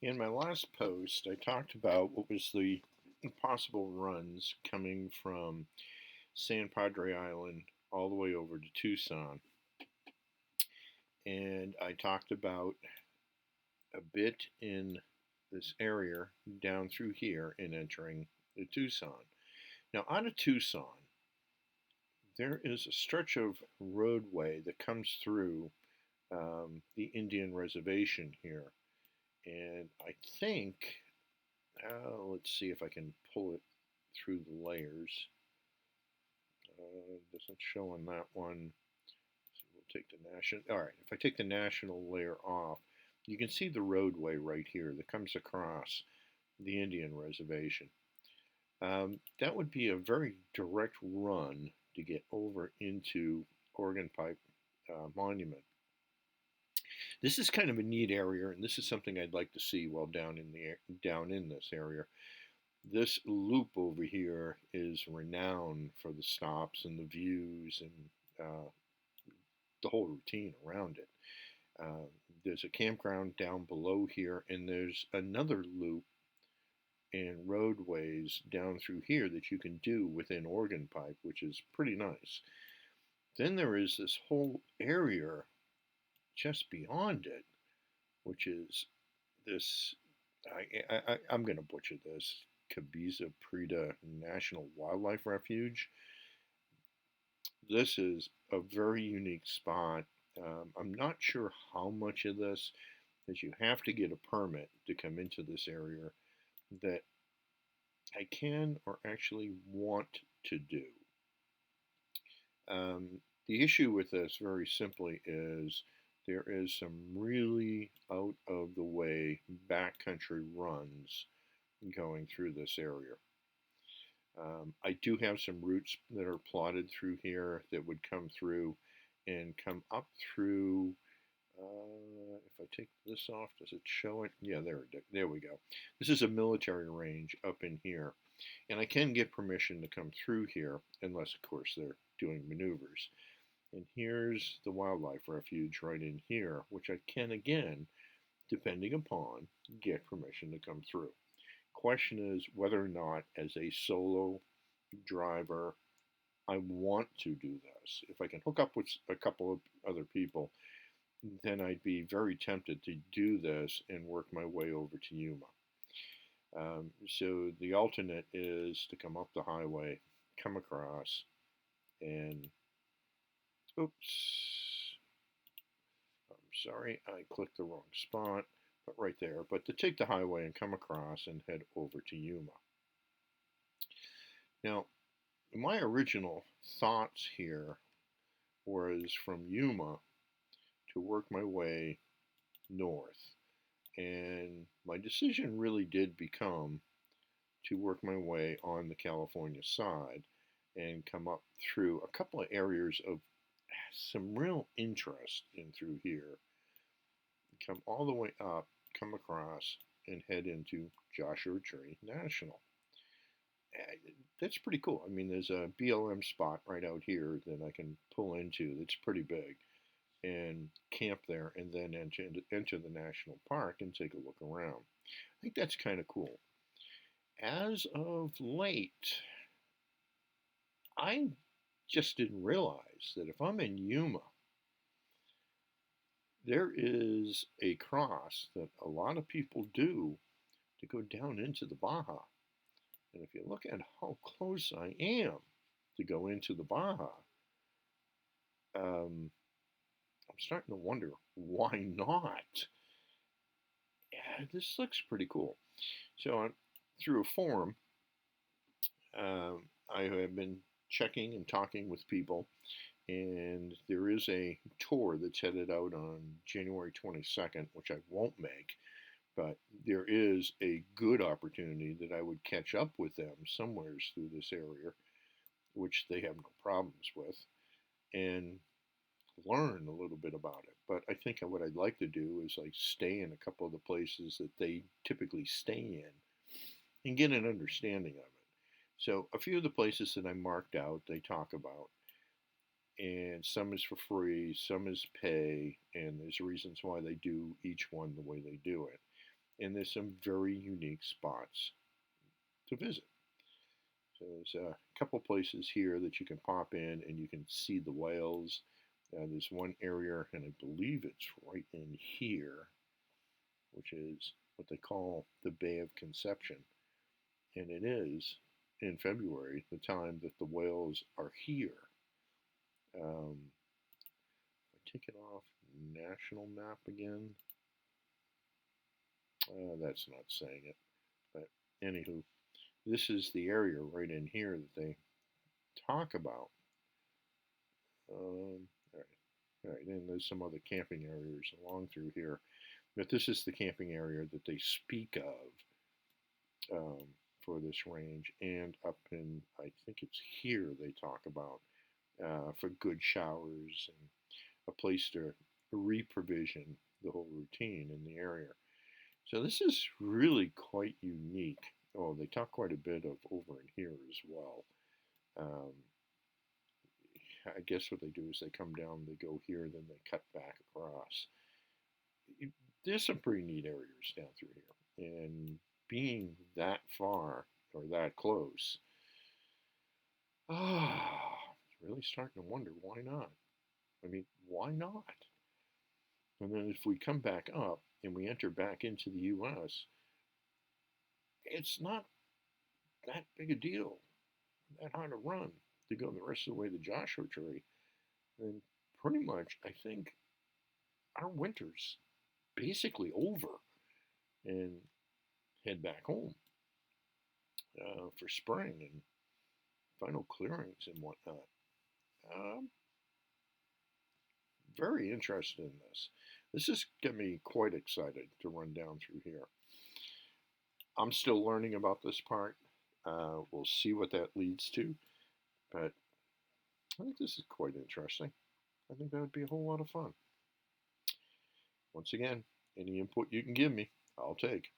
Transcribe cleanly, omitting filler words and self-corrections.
In my last post, I talked about what was the possible runs coming from San Padre Island all the way over to Tucson. And I talked about a bit in this area down through here and entering the Tucson. Now, out of Tucson, there is a stretch of roadway that comes through the Indian reservation here. And I think, let's see if I can pull it through the layers. Doesn't show on that one. So we'll take the national. All right, if I take the national layer off, you can see the roadway right here that comes across the Indian reservation. That would be a very direct run to get over into Organ Pipe Monument. This is kind of a neat area, and this is something I'd like to see while down in this area. This loop over here is renowned for the stops and the views and the whole routine around it. Uh, there's a campground down below here, and there's another loop and roadways down through here that you can do within Organ Pipe, which is pretty nice. Then there is this whole area just beyond it, which is this. I'm going to butcher this. Cabeza Prida National Wildlife Refuge. This is a very unique spot. I'm not sure how much of this that you have to get a permit to come into this area that I can or actually want to do. The issue with this, very simply, is there is some really out of the way backcountry runs going through this area. I do have some routes that are plotted through here that would come through and come up through. If I take this off, does it show it? Yeah, there we go. This is a military range up in here. And I can get permission to come through here, unless, of course, they're doing maneuvers. And here's the wildlife refuge right in here, which I can, again, depending upon, get permission to come through. Question is whether or not, as a solo driver, I want to do this. If I can hook up with a couple of other people, then I'd be very tempted to do this and work my way over to Yuma. So the alternate is to come up the highway, come across, and oops, I'm sorry, I clicked the wrong spot, but right there. But to take the highway and come across and head over to Yuma. Now, my original thoughts here was from Yuma to work my way north. And my decision really did become to work my way on the California side and come up through a couple of areas of some real interest in through here. Come all the way up, come across, and head into Joshua Tree National. That's pretty cool. I mean, there's a BLM spot right out here that I can pull into that's pretty big and camp there and then enter the national park and take a look around. I think that's kind of cool. As of late, I just didn't realize that if I'm in Yuma, there is a cross that a lot of people do to go down into the Baja. And if you look at how close I am to go into the Baja, I'm starting to wonder why not. Yeah, this looks pretty cool. So through a forum, I have been checking and talking with people, and there is a tour that's headed out on January 22nd, which I won't make, but there is a good opportunity that I would catch up with them somewheres through this area, which they have no problems with, and learn a little bit about it. But I think what I'd like to do is like stay in a couple of the places that they typically stay in and get an understanding of it. So a few of the places that I marked out, they talk about, and some is for free, some is pay, and there's reasons why they do each one the way they do it. and there's some very unique spots to visit. So there's a couple places here that you can pop in and you can see the whales. There's one area, and I believe it's right in here, which is what they call the Bay of Conception. And it is in February, the time that the whales are here. If I take it off national map again, that's not saying it. But anywho, this is the area right in here that they talk about. All right, and there's some other camping areas along through here. But this is the camping area that they speak of for this range. And up in, I think it's here, they talk about for good showers and a place to reprovision the whole routine in the area. So this is really quite unique. Oh, they talk quite a bit of over in here as well. Um, I guess what they do is they come down, they go here, then they cut back across. There's some pretty neat areas down through here. And being that far or that close, it's really starting to wonder why not? I mean, why not? And then if we come back up and we enter back into the U.S., it's not that big a deal, that hard to run to go the rest of the way to Joshua Tree. And pretty much, I think our winter's basically over and head back home for spring and final clearings and whatnot. Um, very interested in this. This has got me quite excited to run down through here. I'm still learning about this part. We'll see what that leads to, but I think this is quite interesting. I think that would be a whole lot of fun. Once again, any input you can give me, I'll take.